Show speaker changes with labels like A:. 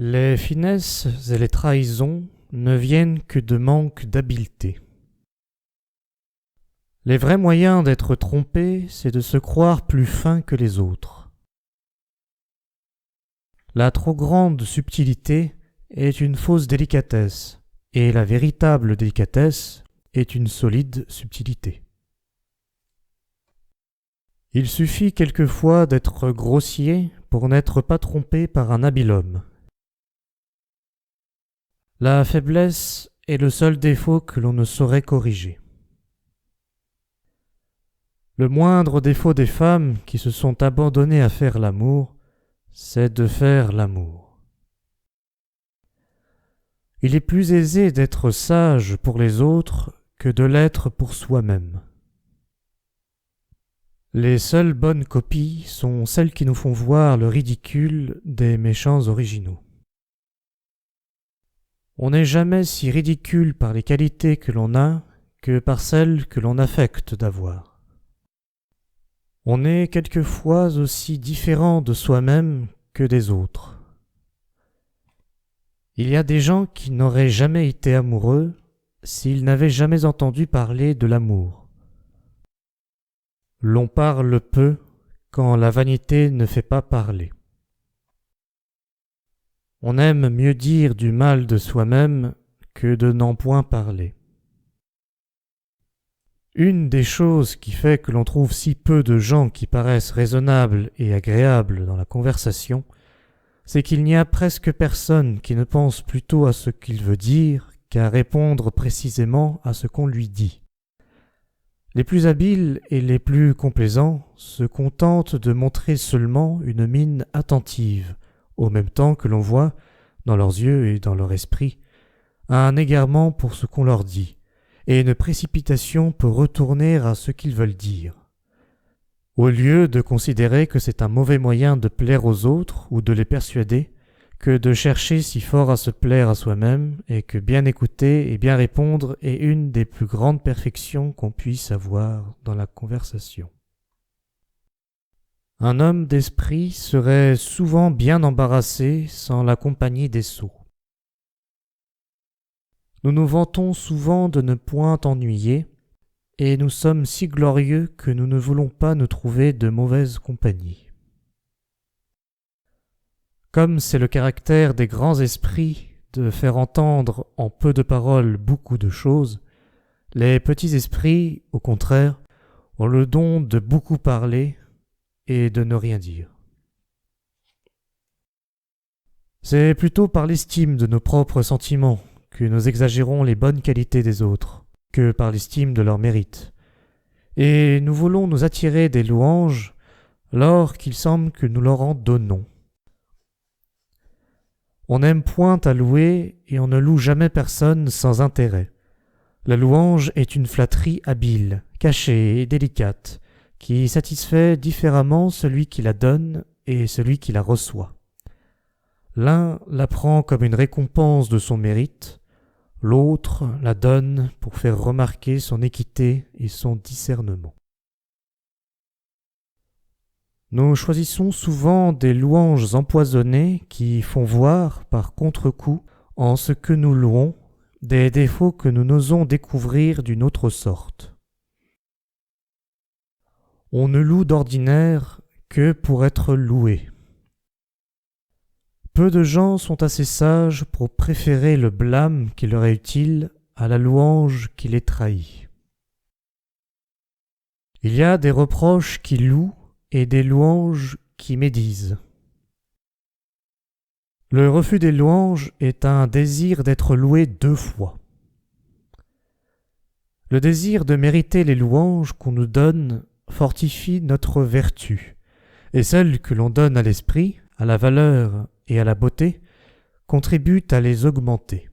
A: Les finesses et les trahisons ne viennent que de manque d'habileté. Les vrais moyens d'être trompé, c'est de se croire plus fin que les autres. La trop grande subtilité est une fausse délicatesse, et la véritable délicatesse est une solide subtilité. Il suffit quelquefois d'être grossier pour n'être pas trompé par un habile homme. La faiblesse est le seul défaut que l'on ne saurait corriger. Le moindre défaut des femmes qui se sont abandonnées à faire l'amour, c'est de faire l'amour. Il est plus aisé d'être sage pour les autres que de l'être pour soi-même. Les seules bonnes copies sont celles qui nous font voir le ridicule des méchants originaux. On n'est jamais si ridicule par les qualités que l'on a que par celles que l'on affecte d'avoir. On est quelquefois aussi différent de soi-même que des autres. Il y a des gens qui n'auraient jamais été amoureux s'ils n'avaient jamais entendu parler de l'amour. L'on parle peu quand la vanité ne fait pas parler. On aime mieux dire du mal de soi-même que de n'en point parler. Une des choses qui fait que l'on trouve si peu de gens qui paraissent raisonnables et agréables dans la conversation, c'est qu'il n'y a presque personne qui ne pense plutôt à ce qu'il veut dire qu'à répondre précisément à ce qu'on lui dit. Les plus habiles et les plus complaisants se contentent de montrer seulement une mine attentive, au même temps que l'on voit, dans leurs yeux et dans leur esprit, un égarement pour ce qu'on leur dit, et une précipitation pour retourner à ce qu'ils veulent dire. Au lieu de considérer que c'est un mauvais moyen de plaire aux autres ou de les persuader, que de chercher si fort à se plaire à soi-même, et que bien écouter et bien répondre est une des plus grandes perfections qu'on puisse avoir dans la conversation. Un homme d'esprit serait souvent bien embarrassé sans la compagnie des sots. Nous nous vantons souvent de ne point ennuyer, et nous sommes si glorieux que nous ne voulons pas nous trouver de mauvaise compagnie. Comme c'est le caractère des grands esprits de faire entendre en peu de paroles beaucoup de choses, les petits esprits, au contraire, ont le don de beaucoup parler et de ne rien dire. C'est plutôt par l'estime de nos propres sentiments que nous exagérons les bonnes qualités des autres, que par l'estime de leurs mérites. Et nous voulons nous attirer des louanges, lors qu'il semble que nous leur en donnons. On n'aime point à louer, et on ne loue jamais personne sans intérêt. La louange est une flatterie habile, cachée et délicate, qui satisfait différemment celui qui la donne et celui qui la reçoit. L'un la prend comme une récompense de son mérite, l'autre la donne pour faire remarquer son équité et son discernement. Nous choisissons souvent des louanges empoisonnées qui font voir, par contre-coup, en ce que nous louons, des défauts que nous n'osons découvrir d'une autre sorte. On ne loue d'ordinaire que pour être loué. Peu de gens sont assez sages pour préférer le blâme qui leur est utile à la louange qui les trahit. Il y a des reproches qui louent et des louanges qui médisent. Le refus des louanges est un désir d'être loué deux fois. Le désir de mériter les louanges qu'on nous donne fortifie notre vertu, et celle que l'on donne à l'esprit, à la valeur et à la beauté contribuent à les augmenter.